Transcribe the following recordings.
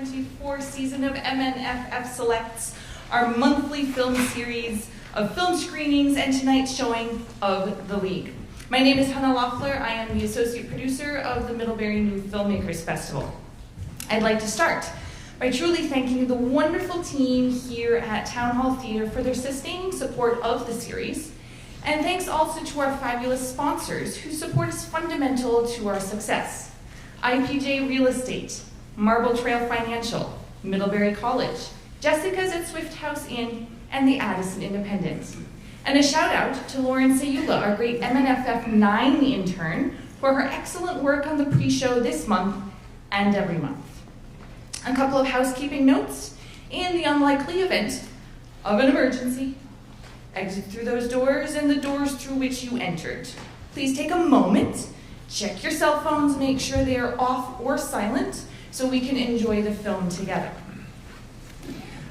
2024 season of MNFF Selects, our monthly film series of film screenings and tonight's showing of The League. My name is Hannah Loeffler. I am the associate producer of the Middlebury New Filmmakers Festival. I'd like to start by truly thanking the wonderful team here at Town Hall Theatre for their sustained support of the series. And thanks also to our fabulous sponsors whose support is fundamental to our success. IPJ Real Estate, Marble Trail Financial, Middlebury College, Jessica's at Swift House Inn, and the Addison Independent. And a shout out to Lauren Sayula, our great MNFF 9 intern, for her excellent work on the pre-show this month and every month. A couple of housekeeping notes. In the unlikely event of an emergency, exit through those doors and the doors through which you entered. Please take a moment, check your cell phones, make sure they are off or silent so we can enjoy the film together.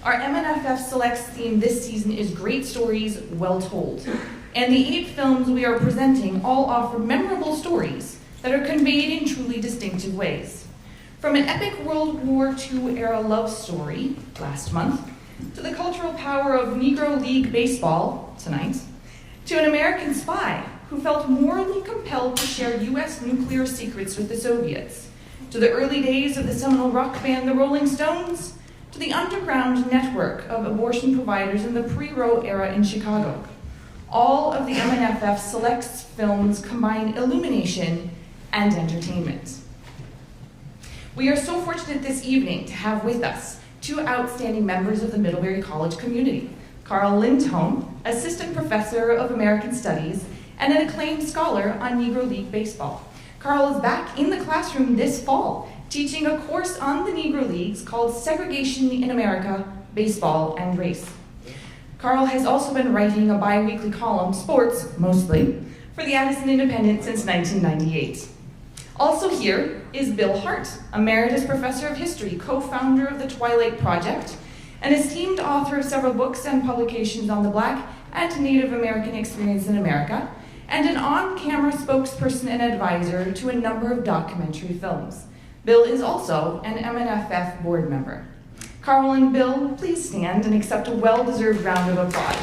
Our MNFF Selects theme this season is Great Stories Well Told. And the 8 films we are presenting all offer memorable stories that are conveyed in truly distinctive ways. From an epic World War II era love story last month, to the cultural power of Negro League baseball tonight, to an American spy who felt morally compelled to share US nuclear secrets with the Soviets, to the early days of the seminal rock band the Rolling Stones, to the underground network of abortion providers in the pre-Roe era in Chicago. All of the MNFF Selects films combine illumination and entertainment. We are so fortunate this evening to have with us 2 outstanding members of the Middlebury College community, Karl Lindholm, Assistant Professor of American Studies and an acclaimed scholar on Negro League baseball. Karl is back in the classroom this fall, teaching a course on the Negro Leagues called Segregation in America, Baseball and Race. Karl has also been writing a bi-weekly column, sports mostly, for the Addison Independent since 1998. Also here is Bill Hart, Emeritus Professor of History, co-founder of the Twilight Project, an esteemed author of several books and publications on the Black and Native American experience in America, and an on-camera spokesperson and advisor to a number of documentary films. Bill is also an MNFF board member. Karl and Bill, please stand and accept a well-deserved round of applause.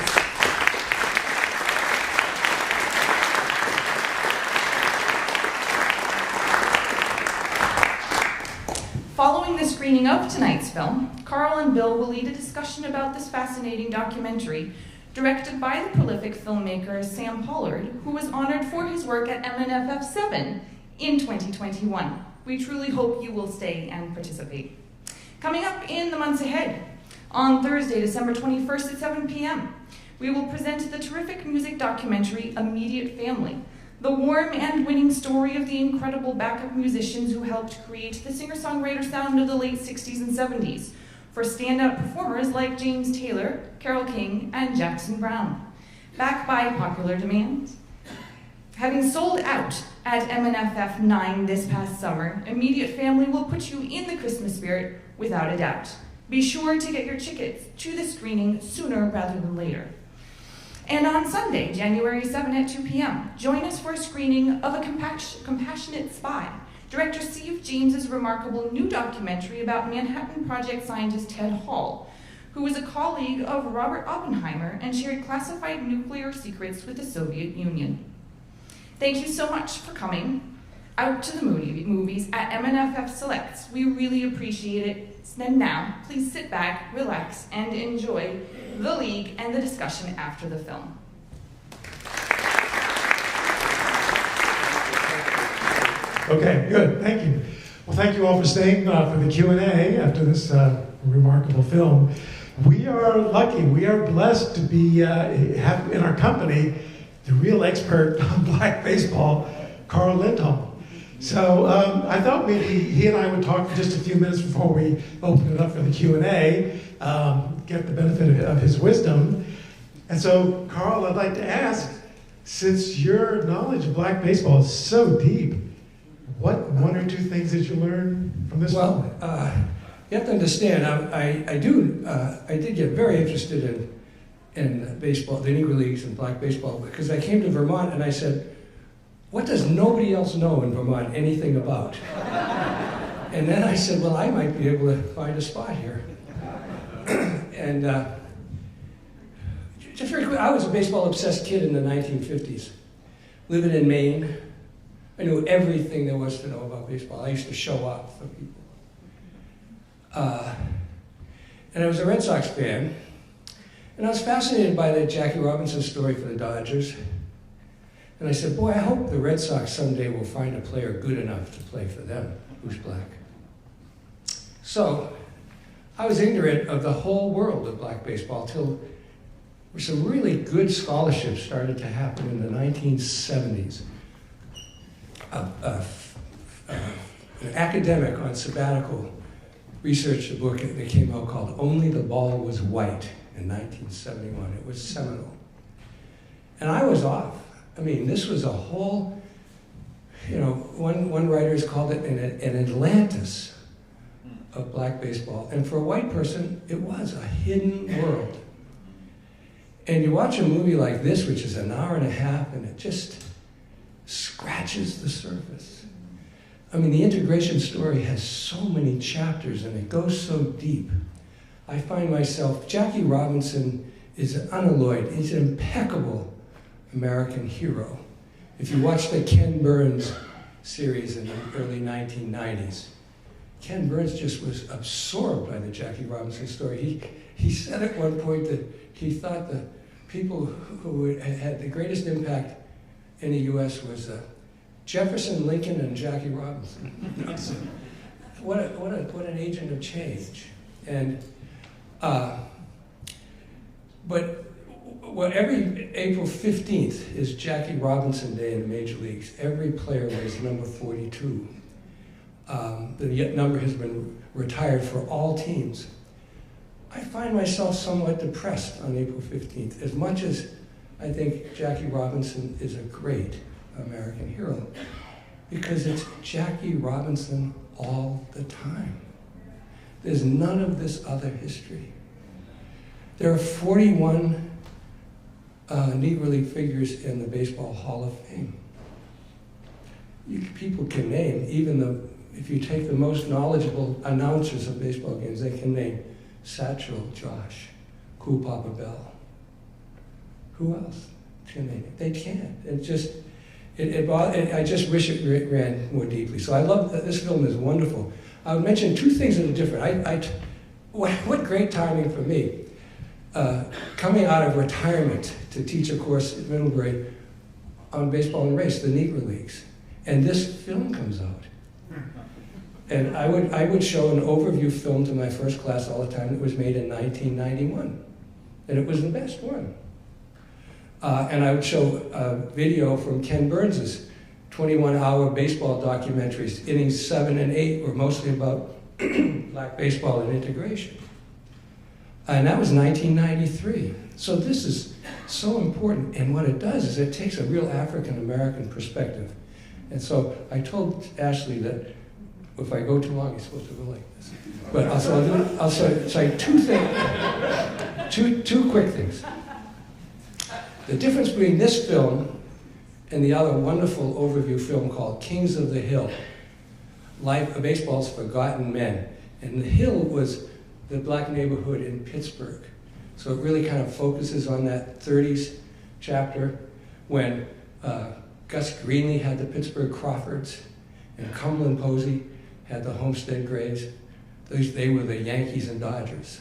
Following the screening of tonight's film, Karl and Bill will lead a discussion about this fascinating documentary directed by the prolific filmmaker Sam Pollard, who was honored for his work at MNFF 7 in 2021. We truly hope you will stay and participate. Coming up in the months ahead, on Thursday, December 21st at 7 p.m., we will present the terrific music documentary Immediate Family, the warm and winning story of the incredible backup musicians who helped create the singer-songwriter sound of the late 60s and 70s for standout performers like James Taylor, Carole King, and Jackson Browne. Back by popular demand. Having sold out at MNFF 9 this past summer, Immediate Family will put you in the Christmas spirit without a doubt. Be sure to get your tickets to the screening sooner rather than later. And on Sunday, January 7 at 2 p.m., join us for a screening of A Compassionate Spy, director Steve James's remarkable new documentary about Manhattan Project scientist Ted Hall, who was a colleague of Robert Oppenheimer and shared classified nuclear secrets with the Soviet Union. Thank you so much for coming out to the movies at MNFF Selects. We really appreciate it. And now, please sit back, relax, and enjoy The League and the discussion after the film. Okay, good, thank you. Well, thank you all for staying for the Q&A after this remarkable film. We are lucky, we are blessed to be have in our company the real expert on Black baseball, Karl Lindholm. So I thought maybe he and I would talk for just a few minutes before we open it up for the Q&A, get the benefit of his wisdom. And so, Karl, I'd like to ask, since your knowledge of Black baseball is so deep, what 1 or 2 things did you learn from this film? You have to understand, I did get very interested in baseball, the Negro Leagues and Black baseball, because I came to Vermont and I said, what does nobody else know in Vermont anything about? And then I said, well, I might be able to find a spot here. And just very quick, I was a baseball-obsessed kid in the 1950s, living in Maine. I knew everything there was to know about baseball. I used to show up for people. And I was a Red Sox fan, and I was fascinated by the Jackie Robinson story for the Dodgers. And I said, boy, I hope the Red Sox someday will find a player good enough to play for them who's black. So I was ignorant of the whole world of black baseball till some really good scholarships started to happen in the 1970s. An academic on sabbatical researched a book that came out called Only the Ball Was White in 1971. It was seminal. And I was off. I mean, this was a whole, one writer has called it an Atlantis of black baseball. And for a white person, it was a hidden world. And you watch a movie like this, which is an hour and a half, and it just scratches the surface. I mean, the integration story has so many chapters, and it goes so deep. I find myself, Jackie Robinson is unalloyed. He's an impeccable American hero. If you watch the Ken Burns series in the early 1990s, Ken Burns just was absorbed by the Jackie Robinson story. He said at one point that he thought the people who had the greatest impact in the U.S. was Jefferson, Lincoln, and Jackie Robinson. What an agent of change. And every April 15th is Jackie Robinson Day in the Major Leagues. Every player wears number 42. The number has been retired for all teams. I find myself somewhat depressed on April 15th, as much as I think Jackie Robinson is a great American hero, because it's Jackie Robinson all the time. There's none of this other history. There are 41 Negro League figures in the Baseball Hall of Fame. People can name, if you take the most knowledgeable announcers of baseball games, they can name Satchel, Josh, Cool Papa Bell. Who else can they name? They can't. I just wish it ran more deeply. So I love that this film is wonderful. I would mention two things that are different. What great timing for me. Coming out of retirement to teach a course at middle grade on baseball and race, the Negro Leagues. And this film comes out. And I would show an overview film to my first class all the time that was made in 1991. And it was the best one. And I would show a video from Ken Burns' 21-hour baseball documentaries. Innings 7 and 8 were mostly about black baseball and integration. And that was 1993. So this is so important. And what it does is it takes a real African-American perspective. And so I told Ashley that if I go too long, he's supposed to go like this. But I'll say two things, two quick things. The difference between this film and the other wonderful overview film called Kings of the Hill, Life of Baseball's Forgotten Men. And the Hill was the black neighborhood in Pittsburgh. So it really kind of focuses on that 30s chapter when Gus Greenlee had the Pittsburgh Crawfords and Cumberland Posey had the Homestead Grays. They were the Yankees and Dodgers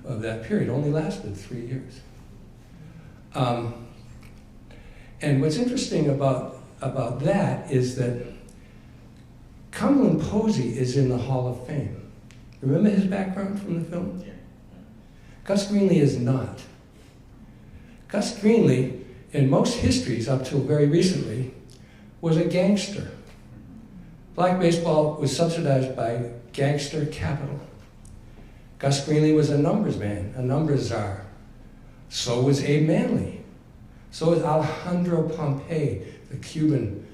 of that period. Only lasted 3 years. And what's interesting about that is that Cumberland Posey is in the Hall of Fame. Remember his background from the film? Yeah. Gus Greenlee is not. Gus Greenlee, in most histories up till very recently, was a gangster. Black baseball was subsidized by gangster capital. Gus Greenlee was a numbers man, a numbers czar. So was Abe Manley. So was Alejandro Pompey, the Cuban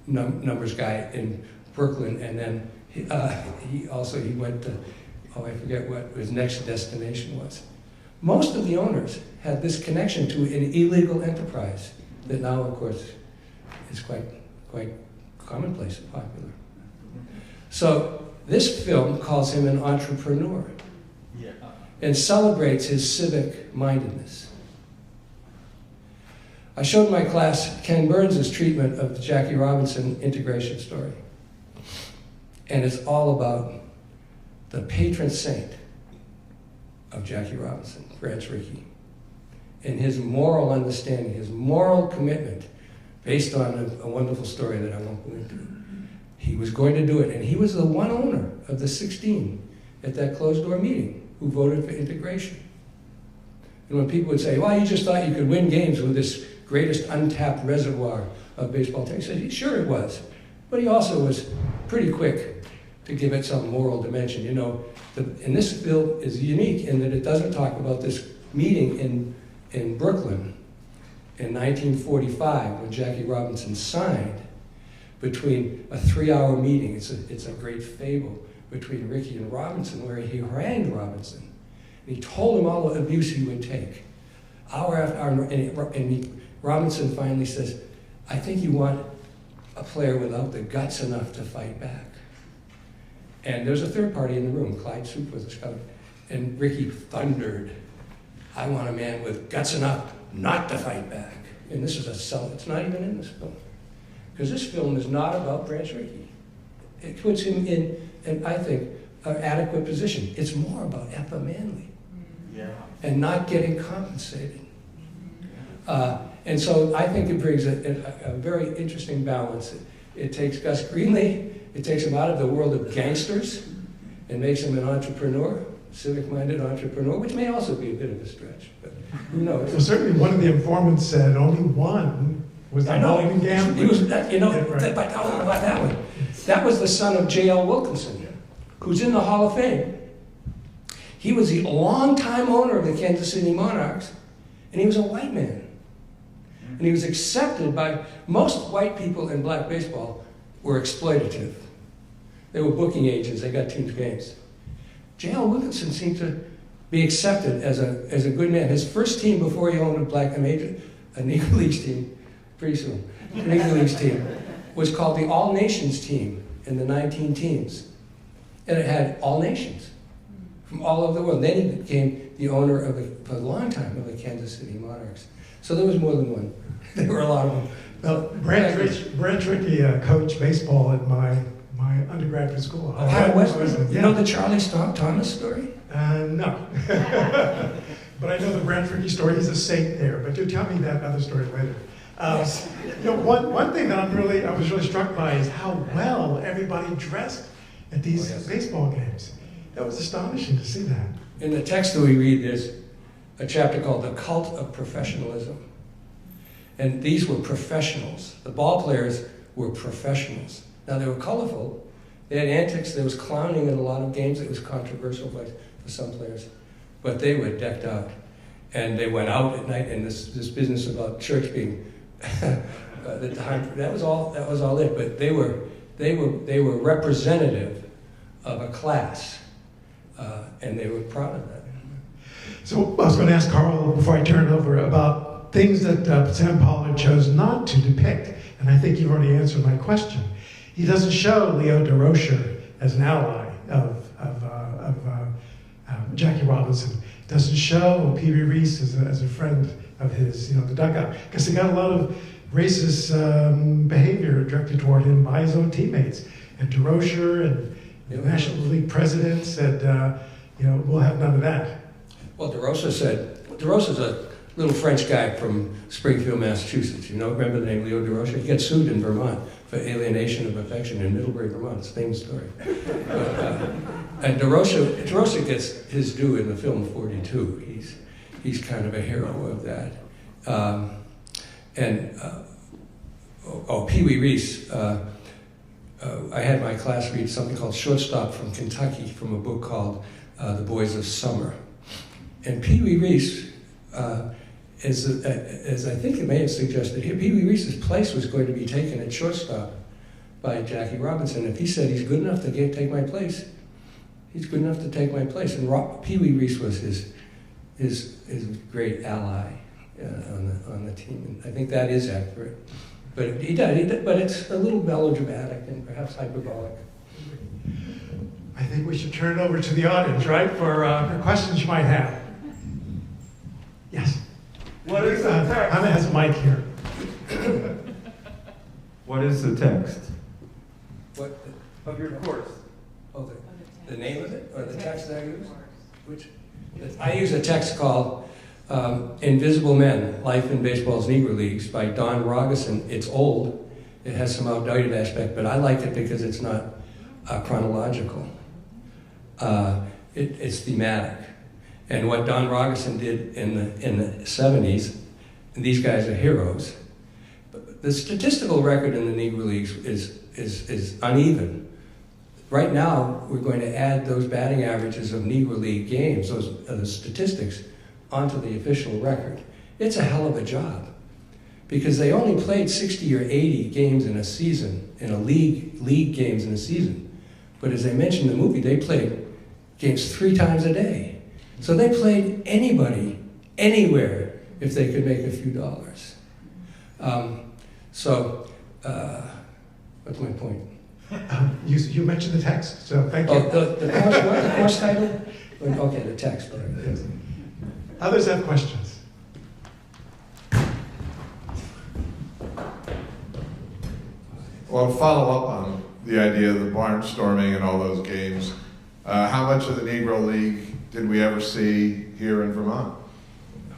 numbers guy in Brooklyn, and then he went to, I forget what his next destination was. Most of the owners had this connection to an illegal enterprise that now, of course, is quite commonplace and popular. So This film calls him an entrepreneur and celebrates his civic mindedness. I showed my class Ken Burns' treatment of the Jackie Robinson integration story. And it's all about the patron saint of Jackie Robinson, Branch Rickey, and his moral understanding, his moral commitment, based on a wonderful story that I won't go into. He was going to do it, and he was the one owner of the 16 at that closed-door meeting who voted for integration. And when people would say, well, you just thought you could win games with this greatest untapped reservoir of baseball talent, he said, sure it was. But he also was pretty quick to give it some moral dimension. You know, and this bill is unique in that it doesn't talk about this meeting in Brooklyn in 1945 when Jackie Robinson signed, between a 3-hour meeting. It's a great fable between Rickey and Robinson where he harangued Robinson. And he told him all the abuse he would take. Hour after hour, and Robinson finally says, I think you want a player without the guts enough to fight back. And there's a third party in the room, Clyde Soup was a scout, and Rickey thundered, I want a man with guts enough not to fight back. And this is it's not even in this film. Because this film is not about Branch Rickey. It puts him in I think, an adequate position. It's more about Effa Manley and not getting compensated. And so I think it brings a very interesting balance. It takes Gus Greenlee, it takes him out of the world of gangsters and makes him an entrepreneur, civic-minded entrepreneur, which may also be a bit of a stretch, but who knows? Well, certainly one of the informants said only one was the Halloween gambler. He was, but I don't know about that one. That was the son of J.L. Wilkinson, who's in the Hall of Fame. He was the longtime owner of the Kansas City Monarchs, and he was a white man. And he was accepted by most white people in black baseball were exploitative. They were booking agents, they got teams games. J.L. Wilkinson seemed to be accepted as a good man. His first team before he owned a Negro Leagues team, pretty soon, Negro Leagues team, was called the All Nations team in the 19 teams. And it had all nations from all over the world. Then he became the owner for a long time of the Kansas City Monarchs. So there was more than one. There were a lot of them. Well, Branch Rickey coached baseball at my undergraduate school. You know the Charlie Thomas story? No. But I know the Branch Rickey story. He's a saint there. But do tell me that other story later. Yes. You know, one thing that I was really struck by is how well everybody dressed at these baseball games. That was astonishing to see that. In the text that we read, there's a chapter called The Cult of Professionalism. And these were professionals. The ball players were professionals. Now, they were colorful. They had antics. There was clowning in a lot of games. It was controversial for some players. But they were decked out. And they went out at night, and this business about church being that was all it. But they were representative of a class, and they were proud of that. So I was going to ask Karl before I turn it over about things that Sam Pollard chose not to depict, and I think you've already answered my question. He doesn't show Leo DeRocher as an ally of Jackie Robinson. Doesn't show Pee Wee Reese as a friend of his, the dugout, because he got a lot of racist behavior directed toward him by his own teammates. And DeRocher and the National League president said, we'll have none of that. Well, DeRocher's a little French guy from Springfield, Massachusetts. Remember the name Leo DeRocher? He got sued in Vermont for alienation of affection in Middlebury, Vermont. It's a famous story. And DeRocher gets his due in the film 42. He's kind of a hero of that. Pee Wee Reese. I had my class read something called Shortstop from Kentucky from a book called The Boys of Summer. And Pee Wee Reese, as I think it may have suggested here, Pee Wee Reese's place was going to be taken at shortstop by Jackie Robinson. If he said he's good enough to take my place, he's good enough to take my place. And Pee Wee Reese was his great ally on the team. And I think that is accurate. But he died. But it's a little melodramatic and perhaps hyperbolic. I think we should turn it over to the audience, right, for questions you might have. Yes. What is the text? Hannah has a mic here. What is the text What? of your course? Oh, the name of it, or the text that I use? Which? I use a text called Invisible Men, Life in Baseball's Negro Leagues by Don Rogerson. It's old. It has some outdated aspect, but I like it because it's not chronological. It's thematic. And what Don Rogerson did in the 70s, and these guys are heroes. But the statistical record in the Negro Leagues is uneven. Right now, we're going to add those batting averages of Negro League games, the statistics, onto the official record. It's a hell of a job because they only played 60 or 80 games in a season, in a league games in a season. But as I mentioned in the movie, they played games 3 times a day. So they played anybody, anywhere, if they could make a few dollars. What's my point? You mentioned the text, so thank you. Oh, the course, what? The course title? Okay, the text. Yes. Others have questions? Well, follow up on the idea of the barnstorming and all those games. How much of the Negro League did we ever see here in Vermont?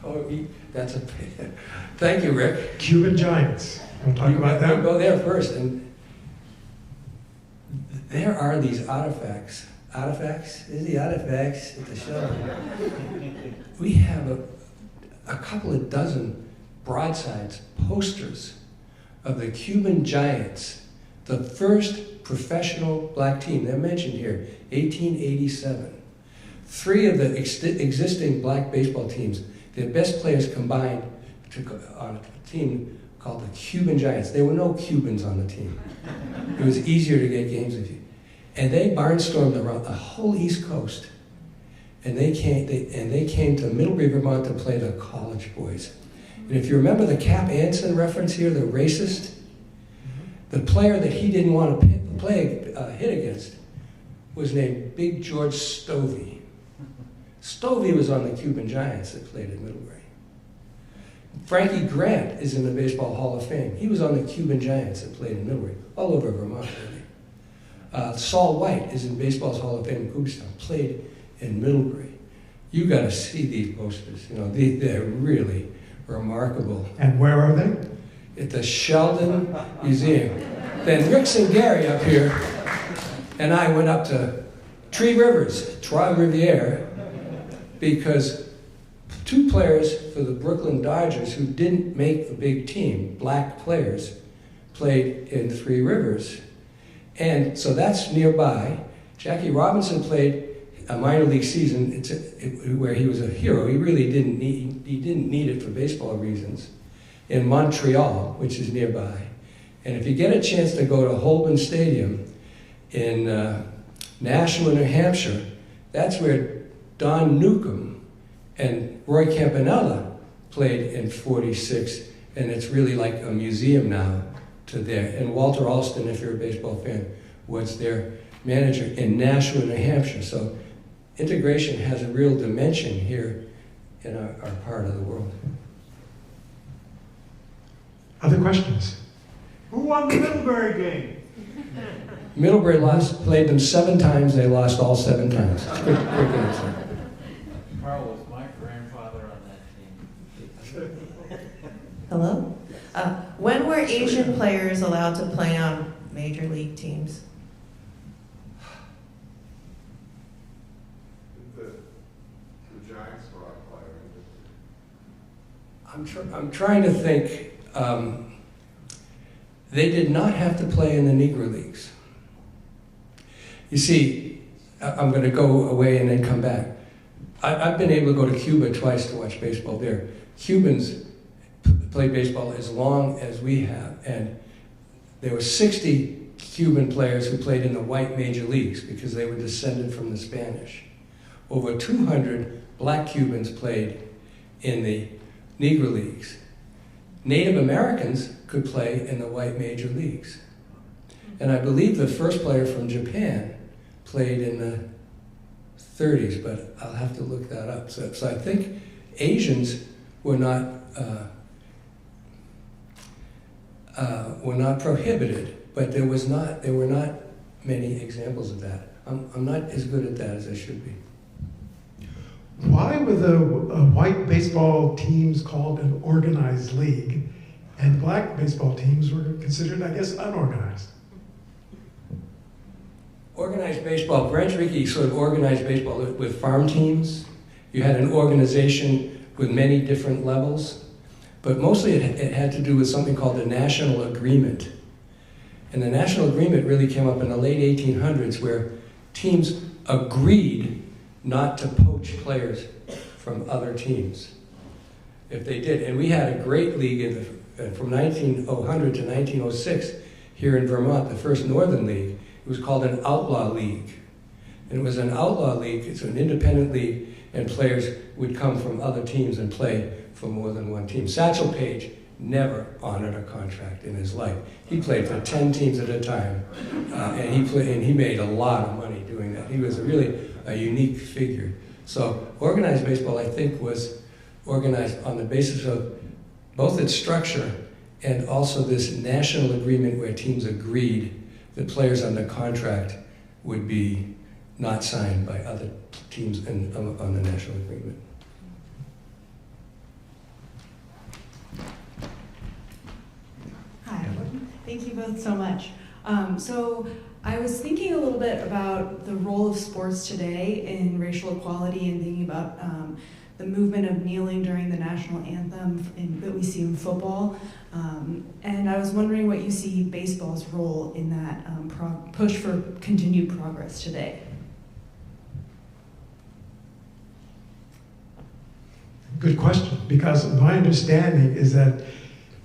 Oh, that's a... Thank you, Rick. Cuban Giants. You want to talk about We'll that? go there first. And there are these artifacts. Artifacts? Is the artifacts at the show? We have a couple of dozen broadsides, posters of the Cuban Giants, the first professional black team. They're mentioned here, 1887. 3 of the existing black baseball teams, their best players combined on a team called the Cuban Giants. There were no Cubans on the team. It was easier to get games with you. And they barnstormed around the whole East Coast. And they came to Middlebury, Vermont to play the college boys. And if you remember the Cap Anson reference here, the racist, the player that he didn't want to hit against was named Big George Stovey. Stovey was on the Cuban Giants that played at Middlebury. Frankie Grant is in the Baseball Hall of Fame. He was on the Cuban Giants that played in Middlebury, all over Vermont, really. Saul White is in Baseball's Hall of Fame in Cooperstown, played in Middlebury. You got to see these posters. You know, they're really remarkable. And where are they? At the Sheldon Museum. Then Rick Gary up here, and I went up to Tree Rivers, Trois-Rivières, because 2 players for the Brooklyn Dodgers who didn't make the big team, black players, played in Three Rivers. And so that's nearby. Jackie Robinson played a minor league season where he was a hero. He really didn't need it for baseball reasons, in Montreal, which is nearby. And if you get a chance to go to Holman Stadium in Nashua, New Hampshire, that's where Don Newcomb and Roy Campanella played in '46, and it's really like a museum now to there. And Walter Alston, if you're a baseball fan, was their manager in Nashua, New Hampshire. So integration has a real dimension here in our part of the world. Other questions? Who won the Middlebury game? Middlebury played them 7 times. They lost all 7 times. Quick answer. Karl was my grandfather on that team. Hello? When were Asian players allowed to play on major league teams? The Giants were on fire. I'm trying to think. They did not have to play in the Negro Leagues. You see, I'm going to go away and then come back. I've been able to go to Cuba twice to watch baseball there. Cubans play baseball as long as we have, and there were 60 Cuban players who played in the white major leagues because they were descended from the Spanish. Over 200 black Cubans played in the Negro Leagues. Native Americans could play in the white major leagues. And I believe the first player from Japan played in the 30s, but I'll have to look that up. So I think Asians were not prohibited, but there were not many examples of that. I'm not as good at that as I should be. Why were the white baseball teams called an organized league, and black baseball teams were considered, I guess, unorganized? Organized baseball, Branch Rickey sort of organized baseball with farm teams. You had an organization with many different levels, but mostly it had to do with something called the National Agreement. And the National Agreement really came up in the late 1800s, where teams agreed not to poach players from other teams if they did. And we had a great league from 1900 to 1906 here in Vermont, the first Northern League. It was called an outlaw league. And it was an outlaw league, it's an independent league, and players would come from other teams and play for more than one team. Satchel Paige never honored a contract in his life. He played for 10 teams at a time, and he made a lot of money doing that. He was really a unique figure. So organized baseball, I think, was organized on the basis of both its structure and also this national agreement where teams agreed that players under contract would be not signed by other teams on the national agreement. Hi, thank you both so much. So I was thinking a little bit about the role of sports today in racial equality and thinking about the movement of kneeling during the national anthem that we see in football. And I was wondering what you see baseball's role in that push for continued progress today. Good question, because my understanding is that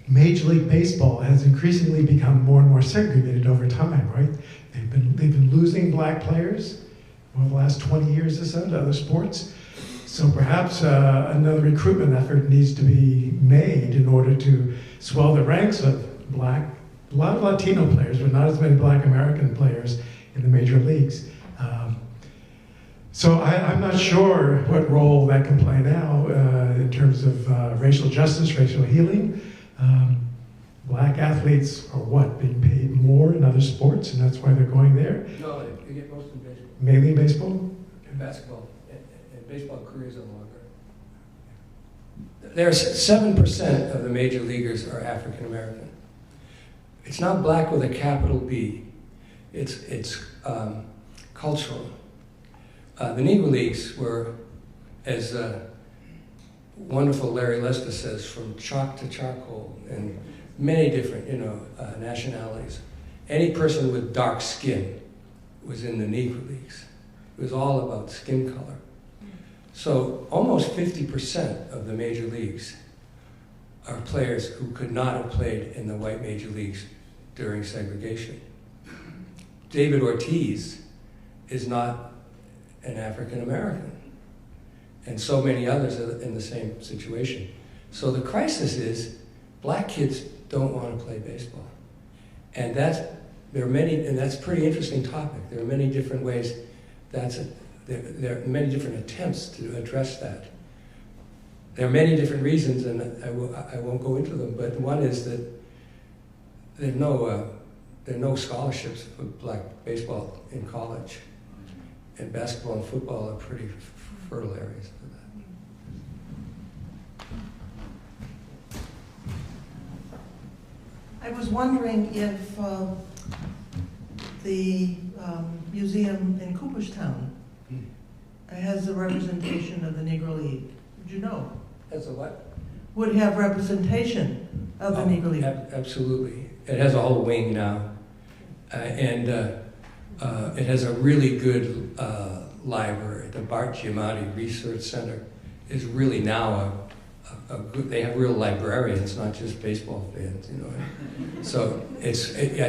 Major League Baseball has increasingly become more and more segregated over time, right? They've been losing black players over the last 20 years or so to other sports. So perhaps another recruitment effort needs to be made in order to swell the ranks of a lot of Latino players, but not as many black American players in the major leagues. So I'm not sure what role that can play now in terms of racial justice, racial healing. Black athletes are being paid more in other sports, and that's why they're going there? No, they get most in baseball. Mainly in baseball? In basketball. And baseball careers are longer. There's 7% of the major leaguers are African American. It's not black with a capital B. It's cultural. The Negro Leagues were, as wonderful Larry Lester says, from chalk to charcoal, and many different, nationalities. Any person with dark skin was in the Negro Leagues. It was all about skin color. So almost 50% of the major leagues are players who could not have played in the white major leagues during segregation. David Ortiz is not an African American, and so many others are in the same situation. So the crisis is black kids don't want to play baseball, and that's a pretty interesting topic. There are many different ways. There are many different attempts to address that. There are many different reasons, and I won't go into them. But one is that there are no scholarships for black baseball in college, and basketball and football are pretty fertile areas for that. I was wondering if the museum in Cooperstown has a representation of the Negro League. Did you know? Has a what? Would have representation of the Negro League. Absolutely. It has a whole wing now. And it has a really good library. The Bart Giamatti Research Center is really now a good, they have real librarians, not just baseball fans, So I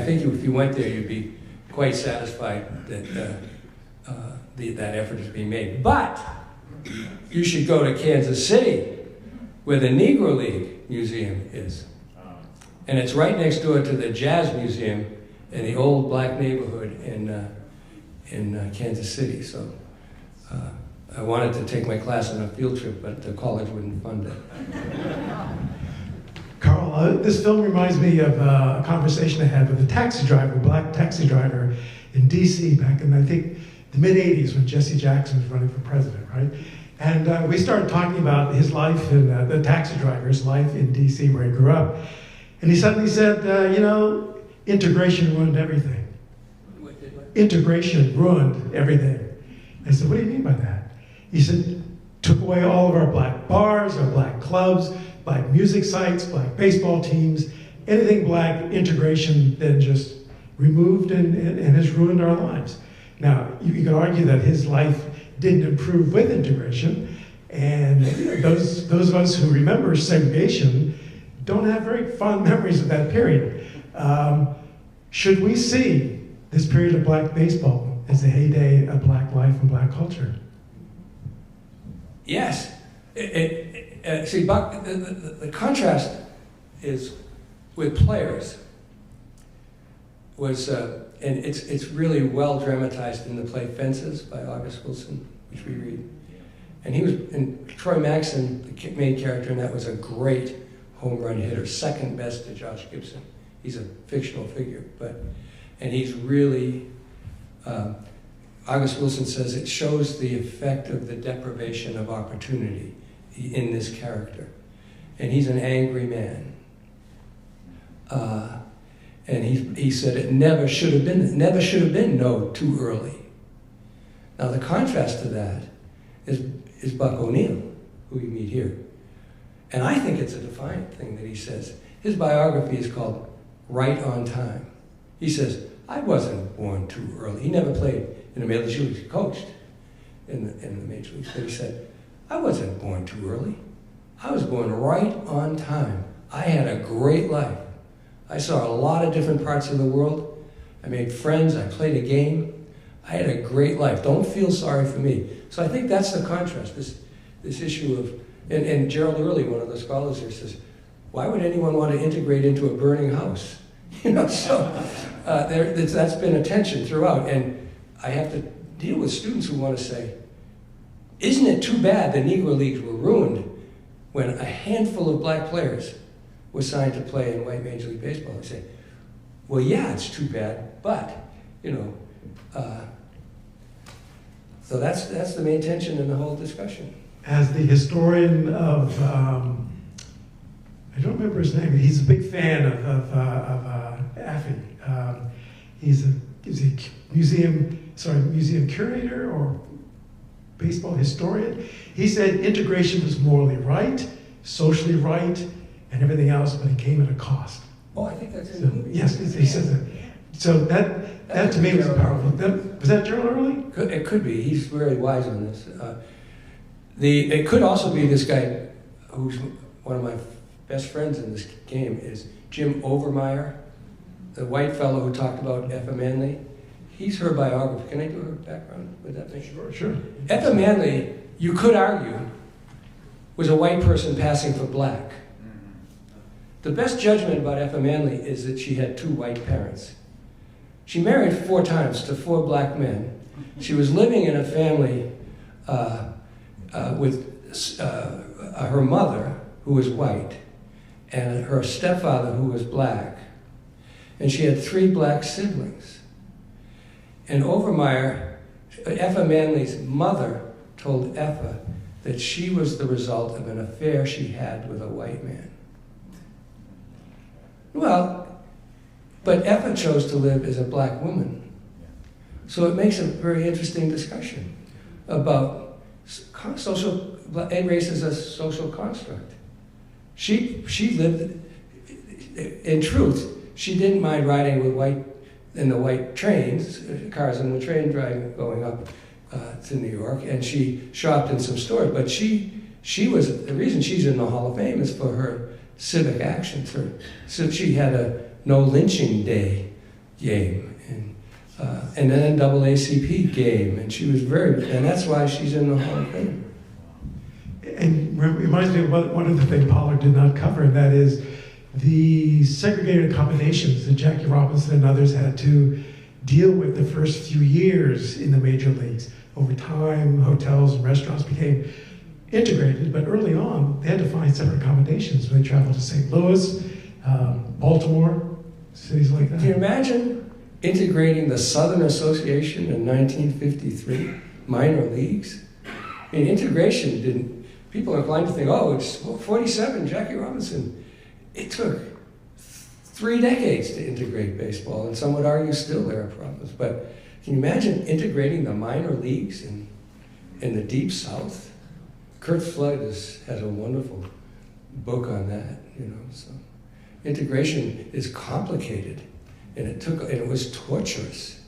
think if you went there, you'd be quite satisfied that that effort is being made. But you should go to Kansas City, where the Negro League Museum is. And it's right next door to the Jazz Museum in the old black neighborhood in Kansas City. So I wanted to take my class on a field trip, but the college wouldn't fund it. Karl, this film reminds me of a conversation I had with a taxi driver, a black taxi driver in DC back in, I think, the mid-'80s when Jesse Jackson was running for president, right? And we started talking about his life and the taxi driver's life in DC where he grew up. And he suddenly said, integration ruined everything. Integration ruined everything. I said, what do you mean by that? He said, took away all of our black bars, our black clubs, black music sites, black baseball teams, anything black, integration then just removed and has ruined our lives. Now, you can argue that his life didn't improve with integration, and those of us who remember segregation don't have very fond memories of that period. Should we see this period of black baseball as a heyday of black life and black culture? Yes. See, Buck, the contrast is with players was, and it's really well dramatized in the play Fences by August Wilson, which we read. And he was, and Troy Maxson, the main character in that, was a great home run hitter, second best to Josh Gibson. He's a fictional figure, and he's really, August Wilson says it shows the effect of the deprivation of opportunity in this character. And he's an angry man. And he said it never should have been no too early. Now the contrast to that is Buck O'Neill, who you meet here. And I think it's a defiant thing that he says. His biography is called Right on Time. He says, I wasn't born too early. He never played in the Major Leagues. He coached in the Major Leagues. But he said, I wasn't born too early. I was born right on time. I had a great life. I saw a lot of different parts of the world. I made friends. I played a game. I had a great life. Don't feel sorry for me. So I think that's the contrast, this issue of, and Gerald Early, one of the scholars here, says, why would anyone want to integrate into a burning house? So that's been a tension throughout. And I have to deal with students who want to say, isn't it too bad the Negro Leagues were ruined when a handful of black players were signed to play in white Major League Baseball? I say, well, yeah, it's too bad, but, so that's the main tension in the whole discussion. As the historian of, I don't remember his name, he's a big fan of Affy. He's a museum curator or baseball historian. He said integration was morally right, socially right, and everything else, but it came at a cost. Oh, I think that's in the movie. Yes, he says that. So that to me was powerful. Was that Gerald Early? It could be. He's very wise on this. It could also be this guy who's one of my best friends in this game is Jim Overmeyer, the white fellow who talked about Effa Manley. He's her biographer. Can I do her background? Would that make Sure. Effa Manley, you could argue, was a white person passing for black. The best judgment about Effa Manley is that she had 2 white parents. She married 4 times to 4 black men. She was living in a family with her mother, who was white, and her stepfather, who was black. And she had 3 black siblings. And Overmeyer, Effa Manley's mother, told Effa that she was the result of an affair she had with a white man. Well, but Effa chose to live as a black woman. So it makes a very interesting discussion about social, race as a social construct. She lived, in truth, she didn't mind riding with in the white trains, cars in the train driving, going up to New York, and she shopped in some stores, but she was, the reason she's in the Hall of Fame is for her civic actions. So she had a no lynching day game, and then an NAACP game, and she was and that's why she's in the Hall of Fame. And reminds me of one other thing Pollard did not cover, and that is the segregated accommodations that Jackie Robinson and others had to deal with the first few years in the major leagues. Over time, hotels and restaurants became integrated, but early on, they had to find separate accommodations. They traveled to St. Louis, Baltimore, cities like that. Can you imagine integrating the Southern Association in 1953, minor leagues? I mean, integration didn't, people are inclined to think, oh, it's 47, Jackie Robinson. It took 3 decades to integrate baseball, and some would argue still there are problems. But can you imagine integrating the minor leagues in the Deep South? Kurt Flood has a wonderful book on that, you know. So integration is complicated, and it was torturous.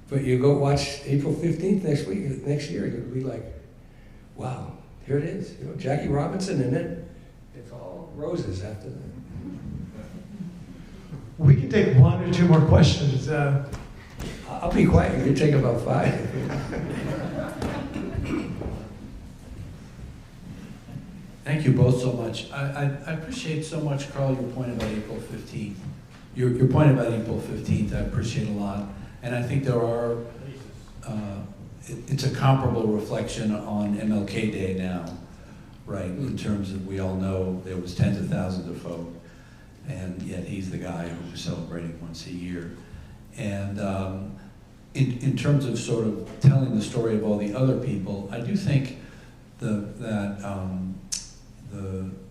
But you go watch April 15th next year, you'll be like, wow, here it is. You know, Jackie Robinson, and then it's all roses after that. We can take 1 or 2 more questions. I'll be quiet. You can take about 5. Thank you both so much. I appreciate so much, Karl, your point about April 15th. Your point about April 15th, I appreciate a lot. And I think there are, it's a comparable reflection on MLK Day now, right? In terms of, we all know there was tens of thousands of folk, and yet he's the guy who we're celebrating once a year. And in terms of sort of telling the story of all the other people, I do think that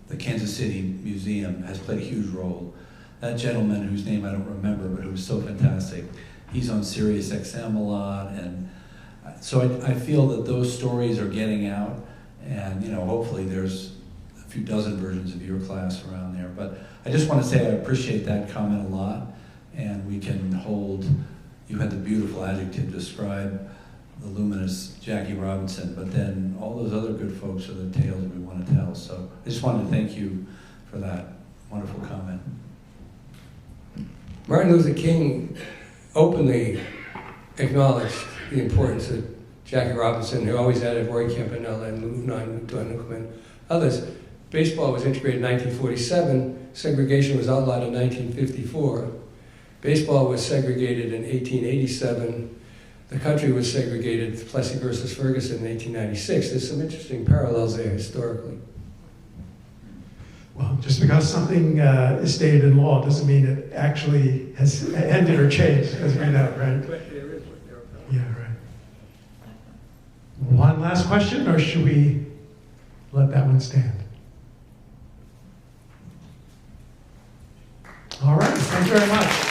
the Kansas City Museum has played a huge role. That gentleman whose name I don't remember, but who was so fantastic, he's on Sirius XM a lot, and so I feel that those stories are getting out, and you know, hopefully there's a few dozen versions of your class around there. But I just want to say I appreciate that comment a lot, and we can hold, you had the beautiful adjective to describe the luminous Jackie Robinson, but then all those other good folks are the tales we want to tell. So I just wanted to thank you for that wonderful comment. Martin Luther King openly acknowledged the importance of Jackie Robinson, who always added Roy Campanella and Lou others. Baseball was integrated in 1947. Segregation was outlawed in 1954. Baseball was segregated in 1887. The country was segregated, Plessy versus Ferguson, in 1896. There's some interesting parallels there historically. Well, just because something is stated in law doesn't mean it actually has ended or changed, as we know, right? Yeah, right. One last question, or should we let that one stand? All right, thank you very much.